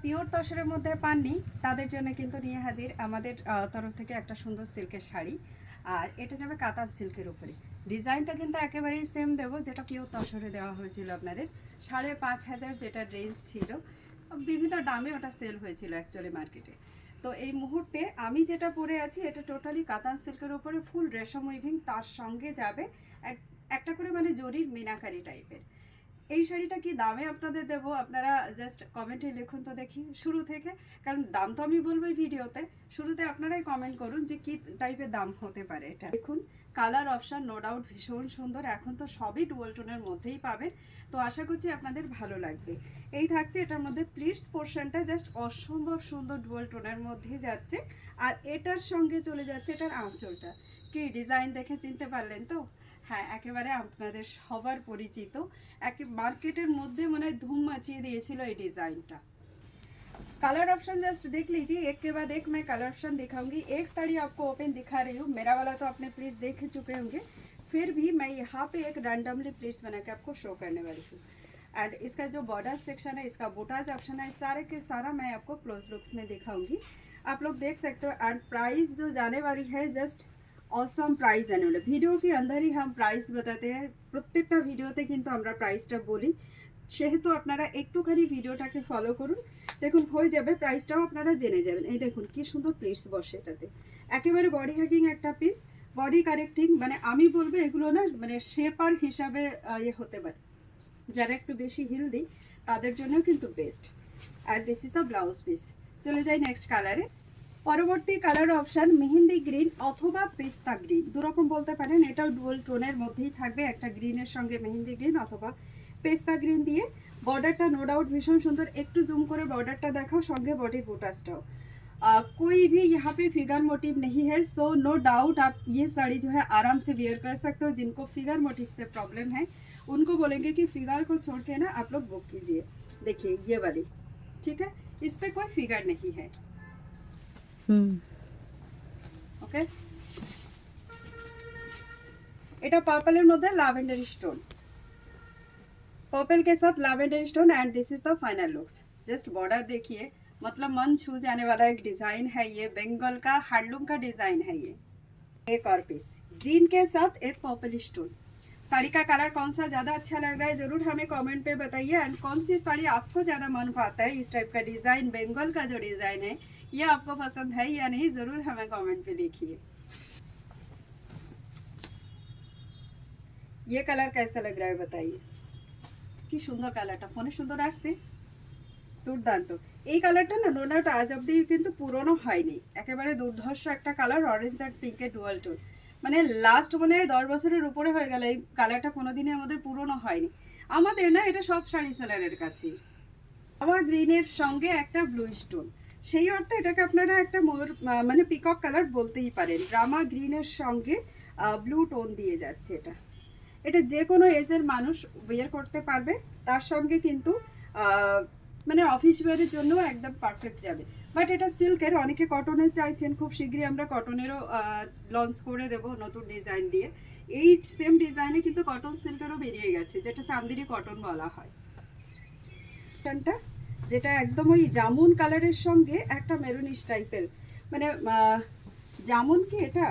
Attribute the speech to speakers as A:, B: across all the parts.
A: Pure তসরের মধ্যে পাননি তাদের জন্য কিন্তু নিয়ে হাজির আমাদের তরফ থেকে একটা সুন্দর সিল্কের শাড়ি। আর এটা যাবে কাতান সিল্কের উপরে। ডিজাইনটা কিন্তু একেবারেই সেম দেবো যেটা পিওর তসরে দেওয়া হয়েছিল আপনাদের 5,500 যেটা রেঞ্জ ছিল। বিভিন্ন দামে ওটা সেল হয়েছিল অ্যাকচুয়ালি মার্কেটে। তো এই মুহূর্তে আমি যেটা পরে আছি এটা টোটালি কাতান সিল্কের উপরে ফুল রেশম উইভিং, তার সঙ্গে যাবে একটা করে মানে জরির মিনাকারি টাইপের। এই শাড়িটা কি দামে আপনাদের দেবো, আপনারা জাস্ট কমেন্টে লিখুন তো দেখি শুরু থেকে, কারণ দাম তো আমি বলবো এই ভিডিওতে, শুরুতে আপনারাই কমেন্ট করুন যে কি টাইপের দাম হতে পারে এটা। দেখুন কালার অপশান নো ডাউট ভীষণ সুন্দর, এখন তো সবই ডুয়াল টোনের মধ্যেই পাবেন, তো আশা করছি আপনাদের ভালো লাগবে। এই থাকছে এটার মধ্যে প্লিটস পোর্শনটা জাস্ট অসম্ভব সুন্দর ডুয়াল টোনের মধ্যেই যাচ্ছে। আর এটার সঙ্গে চলে যাচ্ছে এটার আঁচলটা। কি ডিজাইন দেখে চিনতে পারলেন তো? হ্যাঁ, একেবারে আপনাদের সবার পরিচিত, মার্কেটের মধ্যে মনে হয় धूम मचिए दिएছিল এই ডিজাইনটা। कलर ऑप्शन जस्ट देख लीजिए, एक के बाद एक मैं कलर ऑप्शन दिखाऊंगी। एक साड़ी आपको ओपन दिखा रही हूँ, मेरा वाला तो आपने प्लीज देख चुके होंगे, फिर भी मैं यहाँ पे एक रैंडमली प्लीट्स बना के आपको शो करने वाली हूँ। एंड इसका जो बॉर्डर सेक्शन है, इसका बूटाज ऑप्शन है, सारे के सारा मैं आपको क्लोज लुक्स में दिखाऊंगी, आप लोग देख सकते हो। एंड प्राइस जो जाने वाली है जस्ट অসম প্রাইস আনলে ভিডিও কি আন্দারই হাম প্রাইস বাতাতে হ্যাঁ, প্রত্যেকটা ভিডিওতে কিন্তু আমরা প্রাইসটা বলি, সেহেতু আপনারা একটুখানি ভিডিওটাকে ফলো করুন, দেখুন হয়ে যাবে, প্রাইসটাও আপনারা জেনে যাবেন। এই দেখুন কি সুন্দর প্লিটস বসে এটাতে, একেবারে বডি হ্যাগিং একটা পিস, বডি কারেক্টিং, মানে আমি বলবো এগুলো না মানে শেপার হিসাবে ইয়ে হতে পারে, যারা একটু বেশি হেলদি তাদের জন্য কিন্তু বেস্ট। আর this is the blouse piece. চলে যাই নেক্সট কালারে। পরবর্তী কালার অপশান মেহেন্দি গ্রিন অথবা পেস্তা গ্রিন, দুরকম বলতে পারেন, এটাও ডুয়াল টোনের মধ্যেই থাকবে, একটা গ্রিনের সঙ্গে মেহেন্দি গ্রিন অথবা পেস্তা গ্রিন দিয়ে। বর্ডারটা নো ডাউট ভীষণ সুন্দর, একটু জুম করে বর্ডারটা দেখাও, সঙ্গে বডি বুটাসটাও। कोई भी यहाँ पे फिगर मोटिव नहीं है, सो नो डाउट आप ये साड़ी जो है आराम से वेयर कर सकते हो। जिनको फिगर मोटिव से प्रॉब्लम है उनको बोलेंगे कि फिगर को छोड़ के ना आप लोग बुक कीजिए। देखिए ये वाली, ठीक है, इस पर कोई फिगर नहीं है। ओके, এটা পার্পলের মধ্যে ল্যাভেন্ডার স্টোন, पर्पल के साथ lavender stone. And this is the final looks. Just border देखिए, मतलब मन छू जाने वाला एक डिजाइन है ये, बंगाल का हैंडलूम का डिजाइन है ये। एक और पीस ग्रीन के साथ एक पर्पल स्टोन। साड़ी का कलर कौन सा ज़्यादा अच्छा लग रहा है ज़रूर हमें कमेंट पे बताइए। एंड कौन सी साड़ी आपको ज़्यादा मन पाता है, इस टाइप का डिज़ाइन, बंगाल का जो डिज़ाइन है ये आपको पसंद है या नहीं, ज़रूर हमें कमेंट पे लिखिए। ये कलर कैसा लग रहा है बताइए, কি সুন্দর কালারটা, ফোনে সুন্দর আসছে, দুর্দান্ত। এই কালারটা না নো ডাউট আজ অব্দি কিন্তু পুরনো হয়নি, একেবারে দুর্ধর্ষ একটা কালার, অরেঞ্জ আর পিঙ্কের ডুয়াল টোন, মানে লাস্ট মনে হয় 10 বছরের উপরে হয়ে গেল এই কালারটা কোনোদিনই আমাদের পুরনো হয়নি, আমাদের না, এটা সব শাড়ি সেলারের কাছেই। আমার গ্রিনের সঙ্গে একটা ব্লু স্টোন, সেই অর্থে এটাকে আপনারা একটা মানে পিকক কালার বলতেই পারেন। রামা গ্রিনের সঙ্গে ব্লু টোন দিয়ে যাচ্ছে এটা, এটা যে কোনো এজের মানুষ ওয়্যার করতে পারবে, তার সঙ্গে কিন্তু মানে অফিস ওয়্যারের জন্য একদম পারফেক্ট যাবে। বাট এটা সিল্কের, অনেকে কটনের চাইছেন, খুব শীঘ্রই আমরা কটনেরও লঞ্চ করে দেব নতুন ডিজাইন দিয়ে। এই সেম ডিজাইনে কিন্তু কটন সিল্কেরও বেরিয়ে গেছে, যেটা চান্দেরি কটন বলা হয়। কটনটা যেটা একদম ওই জামুন কালারের সঙ্গে একটা মেরুনিশ টাইপের, মানে জামুন কি এটা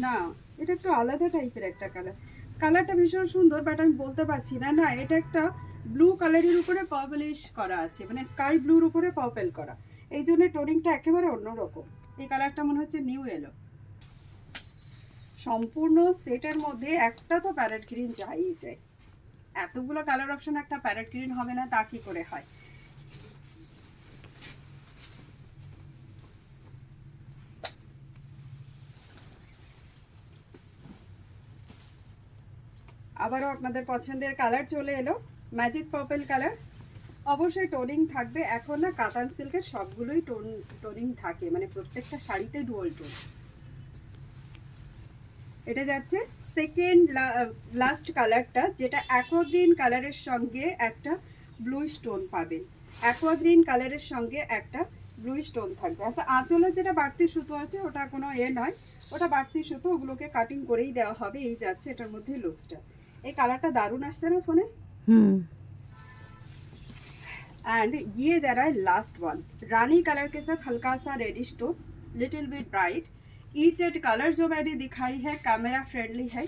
A: না, এটা একটু আলাদা টাইপের একটা কালার, কালারটা ভীষণ সুন্দর, বাট আমি বলতে পারছি না, না এটা একটা ব্লু কালারের উপরে পার্পলিশ করা আছে, মানে স্কাই ব্লুর উপরে পার্পল করা, এই জন্য টোনিংটা একেবারে অন্যরকম। এই কালারটা মনে হচ্ছে নিউ এলো। সম্পূর্ণ সেটের মধ্যে একটা তো প্যারেট গ্রিন যাই যায়, এতগুলো কালার অপশন একটা প্যারেট গ্রিন হবে না তা কি করে হয়। আবারও আপনাদের পছন্দের কালার চলে এলো, ম্যাজিক পার্পল কালার। অবশ্যই টোনিং থাকবে, এখন না কাতান সিল্কের সবগুলোই টোনিং থাকে, মানে প্রত্যেকটা শাড়িতে ডুয়াল টোন। এটা যাচ্ছে সেকেন্ড লাস্ট কালারটা, যেটা অ্যাকোয়া গ্রিন কালারের সঙ্গে একটা ব্লু স্টোন পাবেন, অ্যাকোয়া গ্রিন কালারের সঙ্গে একটা ব্লু স্টোন থাকবে। আচ্ছা আঁচলে যেটা বাড়তি সুতো আছে ওটা কোনো নয়, ওটা বাড়তি সুতো, ওগুলোকে কাটিং করেই দেওয়া হবে। এই যাচ্ছে এটার মধ্যে লুকসটা, এই কালারটা দারুণ আসছে না ফোনে। एंड ये जा रहा है लास्ट वन, रानी कलर के साथ हल्का सा reddish tone, little bit bright. Each at colour जो मैंने दिखाई है कैमरा फ्रेंडली है।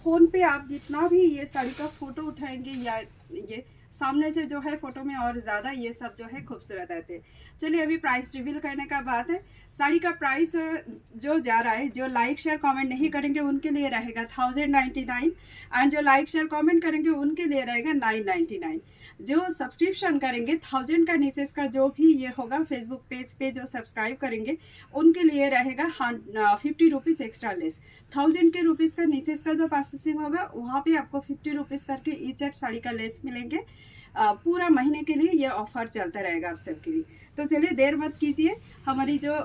A: फ़ोन पे आप जितना भी ये साड़ी का फ़ोटो उठाएंगे या ये सामने से जो है फ़ोटो में और ज़्यादा ये सब जो है खूबसूरत आते हैं। चलिए अभी प्राइस रिवील करने का बात है। साड़ी का प्राइस जो जा रहा है, जो लाइक शेयर कमेंट नहीं करेंगे उनके लिए रहेगा 1099 एंड जो लाइक शेयर कमेंट करेंगे उनके लिए रहेगा 999। जो सब्सक्रिप्शन करेंगे 1000 का नीचे का जो भी ये होगा फेसबुक पेज पे जो सब्सक्राइब करेंगे उनके लिए रहेगा 50 रुपीज़ एक्स्ट्रा लेस। 1000 के रुपीज़ का नीचे का जो प्रोसेसिंग होगा वहाँ पे आपको 50 रुपीज़ करके ईच एट साड़ी का लेस मिलेंगे। पूरा महीने के लिए ये ऑफर चलता रहेगा आप सबके लिए। तो चलिए देर मत कीजिए, हमारी जो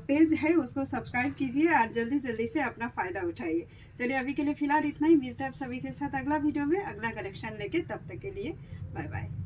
A: पेज है उसको सब्सक्राइब कीजिए और जल्दी जल्दी से अपना फ़ायदा उठाइए। चलिए अभी के लिए फ़िलहाल इतना ही, मिलता है आप सभी के साथ अगला वीडियो में अगला कलेक्शन लेके। तब तक के लिए बाय बाय।